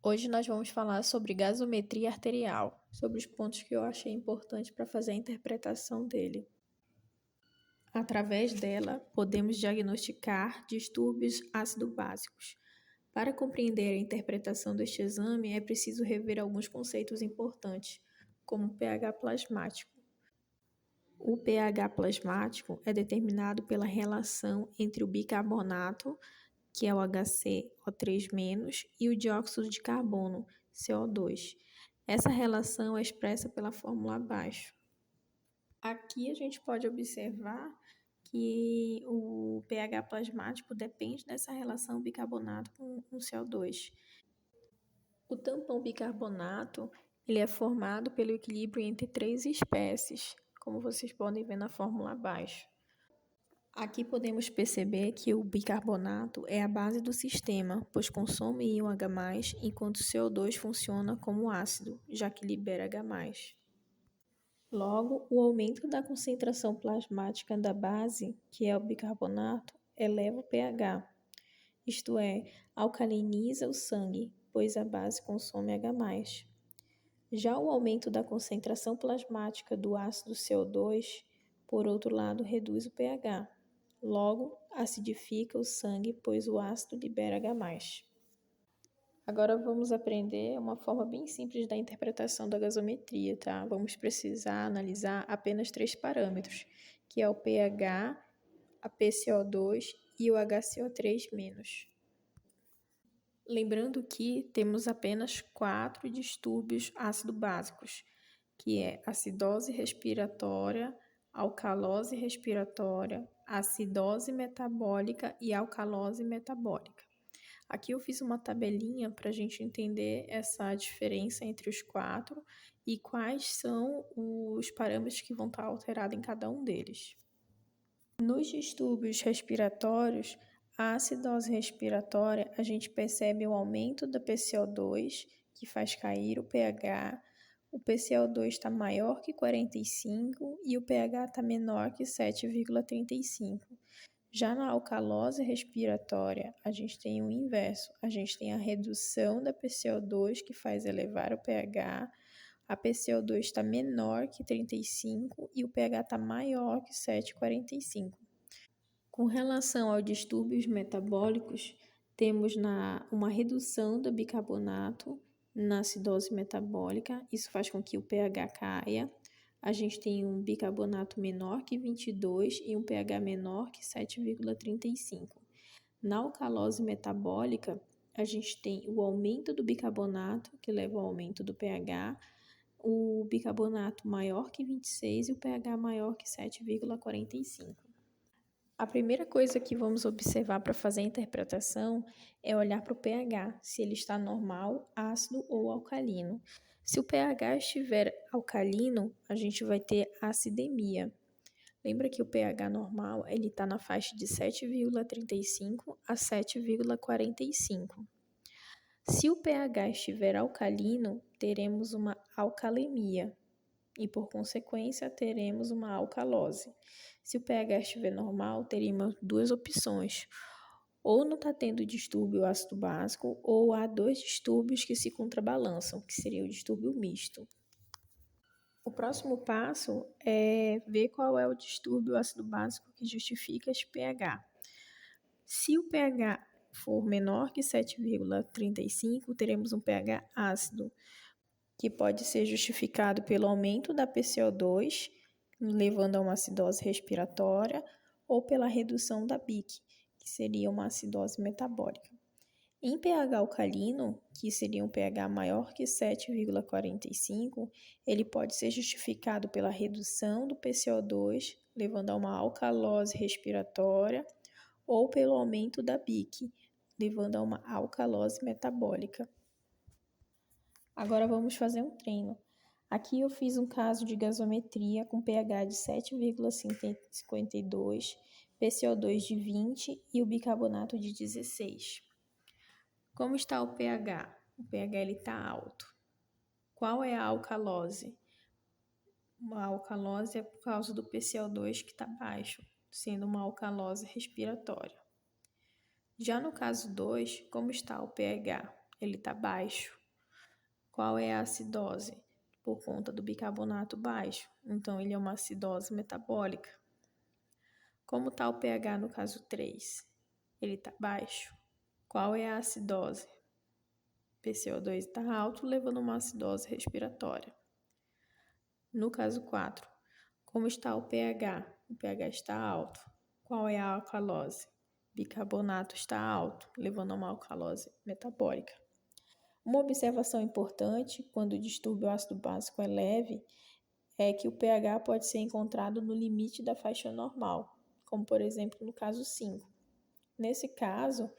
Hoje nós vamos falar sobre gasometria arterial, sobre os pontos que eu achei importantes para fazer a interpretação dele. Através dela, podemos diagnosticar distúrbios ácido-básicos. Para compreender a interpretação deste exame, é preciso rever alguns conceitos importantes, como o pH plasmático. O pH plasmático é determinado pela relação entre o bicarbonato, que é o HCO3-, e o dióxido de carbono, CO2. Essa relação é expressa pela fórmula abaixo. Aqui a gente pode observar que o pH plasmático depende dessa relação bicarbonato com CO2. O tampão bicarbonato ele é formado pelo equilíbrio entre três espécies, como vocês podem ver na fórmula abaixo. Aqui podemos perceber que o bicarbonato é a base do sistema, pois consome íon H+, enquanto o CO2 funciona como ácido, já que libera H+. Logo, o aumento da concentração plasmática da base, que é o bicarbonato, eleva o pH, isto é, alcaliniza o sangue, pois a base consome H+. Já o aumento da concentração plasmática do ácido CO2, por outro lado, reduz o pH. Logo, acidifica o sangue, pois o ácido libera H+. Agora vamos aprender uma forma bem simples da interpretação da gasometria, tá? Vamos precisar analisar apenas três parâmetros, que é o pH, a PCO2 e o HCO3-. Lembrando que temos apenas 4 distúrbios ácido-básicos, que é acidose respiratória, alcalose respiratória, acidose metabólica e alcalose metabólica. Aqui eu fiz uma tabelinha para a gente entender essa diferença entre os 4 e quais são os parâmetros que vão estar alterados em cada um deles. Nos distúrbios respiratórios, a acidose respiratória, a gente percebe o aumento da PCO2, que faz cair o pH. O PCO2 está maior que 45 e o pH está menor que 7,35. Já na alcalose respiratória, a gente tem o inverso. A gente tem a redução da PCO2, que faz elevar o pH. A PCO2 está menor que 35 e o pH está maior que 7,45. Com relação aos distúrbios metabólicos, temos uma redução do bicarbonato na acidose metabólica. Isso faz com que o pH caia. A gente tem um bicarbonato menor que 22 e um pH menor que 7,35. Na alcalose metabólica, a gente tem o aumento do bicarbonato, que leva ao aumento do pH, o bicarbonato maior que 26 e o pH maior que 7,45. A primeira coisa que vamos observar para fazer a interpretação é olhar para o pH, se ele está normal, ácido ou alcalino. Se o pH estiver alcalino, a gente vai ter acidemia. Lembra que o pH normal ele está na faixa de 7,35 a 7,45. Se o pH estiver alcalino, teremos uma alcalemia e, por consequência, teremos uma alcalose. Se o pH estiver normal, teríamos duas opções. Ou não está tendo distúrbio ácido básico, ou há dois distúrbios que se contrabalançam, que seria o distúrbio misto. O próximo passo é ver qual é o distúrbio ácido básico que justifica este pH. Se o pH for menor que 7,35, teremos um pH ácido, que pode ser justificado pelo aumento da PCO2, levando a uma acidose respiratória, ou pela redução da BIC, que seria uma acidose metabólica. Em pH alcalino, que seria um pH maior que 7,45, ele pode ser justificado pela redução do PCO2, levando a uma alcalose respiratória, ou pelo aumento da BIC, levando a uma alcalose metabólica. Agora vamos fazer um treino. Aqui eu fiz um caso de gasometria com pH de 7,52, PCO2 de 20 e o bicarbonato de 16. Como está o pH? O pH está alto. Qual é a alcalose? A alcalose é por causa do PCO2 que está baixo, sendo uma alcalose respiratória. Já no caso 2, como está o pH? ele está baixo. Qual é a acidose? Por conta do bicarbonato baixo. Então, ele é uma acidose metabólica. Como está o pH no caso 3? Ele está baixo. Qual é a acidose? PCO2 está alto, levando a uma acidose respiratória. No caso 4, como está o pH? O pH está alto. Qual é a alcalose? Bicarbonato está alto, levando a uma alcalose metabólica. Uma observação importante quando o distúrbio ácido básico é leve é que o pH pode ser encontrado no limite da faixa normal, como por exemplo no caso 5. Nesse caso,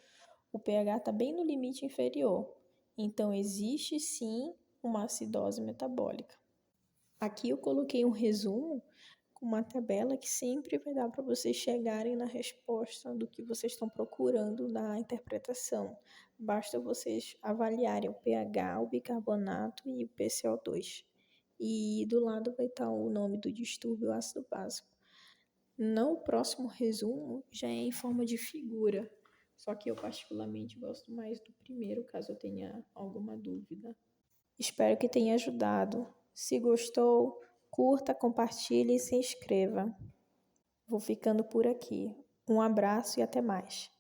o pH está bem no limite inferior, então existe sim uma acidose metabólica. Aqui eu coloquei um resumo com uma tabela que sempre vai dar para vocês chegarem na resposta do que vocês estão procurando na interpretação. Basta vocês avaliarem o pH, o bicarbonato e o PCO2. E do lado vai estar o nome do distúrbio ácido básico. No próximo resumo já é em forma de figura, só que eu particularmente gosto mais do primeiro, caso eu tenha alguma dúvida. Espero que tenha ajudado. Se gostou, curta, compartilhe e se inscreva. Vou ficando por aqui. Um abraço e até mais.